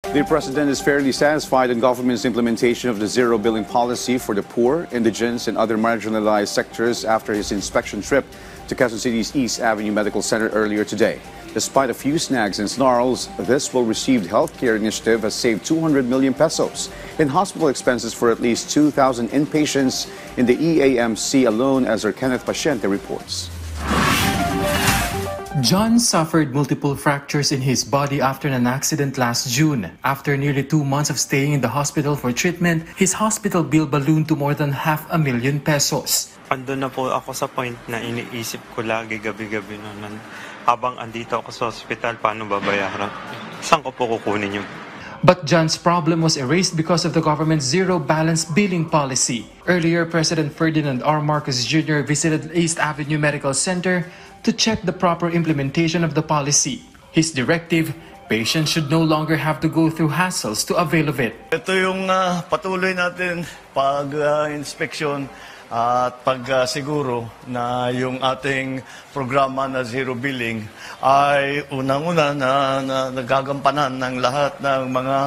The president is fairly satisfied in government's implementation of the zero billing policy for the poor, indigents, and other marginalized sectors after his inspection trip to Quezon City's East Avenue Medical Center earlier today. Despite a few snags and snarls, this well-received healthcare initiative has saved 200 million pesos in hospital expenses for at least 2,000 inpatients in the EAMC alone, as our Kenneth Paciente reports. John suffered multiple fractures in his body after an accident last June. After nearly 2 months of staying in the hospital for treatment, his hospital bill ballooned to more than 500,000 pesos. Ando na po ako sa point na iniisip ko lagi gabi-gabi noon. Habang andito ako sa hospital, paano babayaran? Saan ko po kukunin yun? But John's problem was erased because of the government's zero-balance billing policy. Earlier, President Ferdinand R. Marcos Jr. visited East Avenue Medical Center to check the proper implementation of the policy. His directive, patients should no longer have to go through hassles to avail of it. Ito yung patuloy natin pag-inspeksyon at pagsiguro na yung ating programa na zero billing ay unang-una na nagagampanan ng lahat ng mga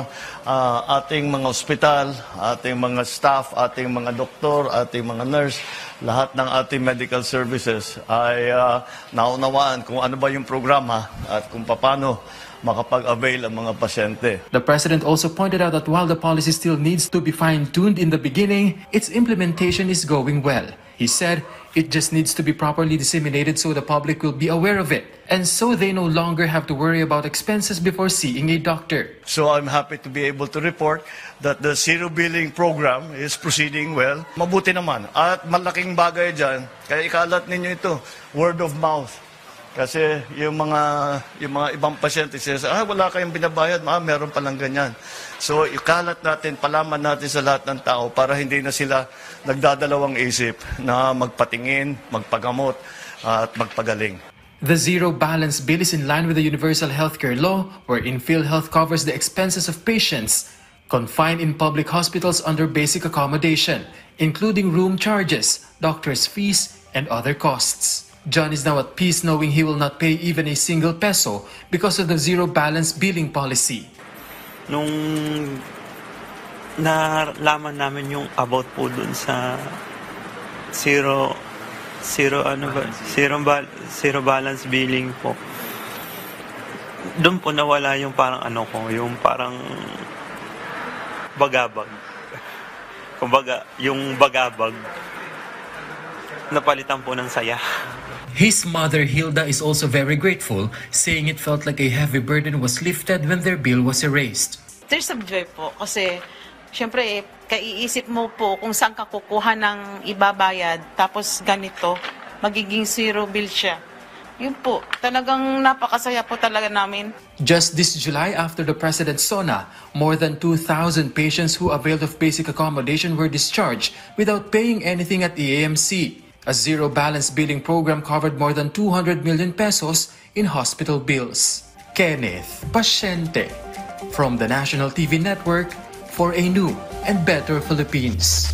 ating mga ospital, ating mga staff, ating mga doktor, ating mga nurse, lahat ng ating medical services ay naunawaan kung ano ba yung programa at kung paano makapag-avail ang mga pasyente. The president also pointed out that while the policy still needs to be fine-tuned in the beginning, its implementation is going well. He said it just needs to be properly disseminated so the public will be aware of it, and so they no longer have to worry about expenses before seeing a doctor. So I'm happy to be able to report that the zero billing program is proceeding well. Mabuti naman. At malaking bagay dyan, kaya ikalat ninyo ito, word of mouth. Kasi yung mga ibang pasyente sila, wala kayong binabayad, meron palang ganyan. So ikalat natin, palaman natin sa lahat ng tao para hindi na sila nagdadalawang isip na magpatingin, magpagamot at magpagaling. The zero-balance bill is in line with the Universal Healthcare Law, wherein PhilHealth covers the expenses of patients confined in public hospitals under basic accommodation, including room charges, doctors' fees, and other costs. John is now at peace knowing he will not pay even a single peso because of the zero-balance billing policy. Nung nalaman namin yung about po dun sa zero balance billing po, doon po nawala yung parang yung parang bagabag. Kumbaga, yung bagabag napalitan po ng saya. His mother, Hilda, is also very grateful, saying it felt like a heavy burden was lifted when their bill was erased. There's some joy po kasi syempre kaiisip mo po kung saan ka kukuha ng ibabayad tapos ganito, magiging zero bill siya. Yun po, talagang napakasaya po talaga namin. Just this July, after the President's SONA, more than 2,000 patients who availed of basic accommodation were discharged without paying anything at the EAMC. A zero-balance billing program covered more than 200 million pesos in hospital bills. Kenneth Paciente from the National TV Network for a new and better Philippines.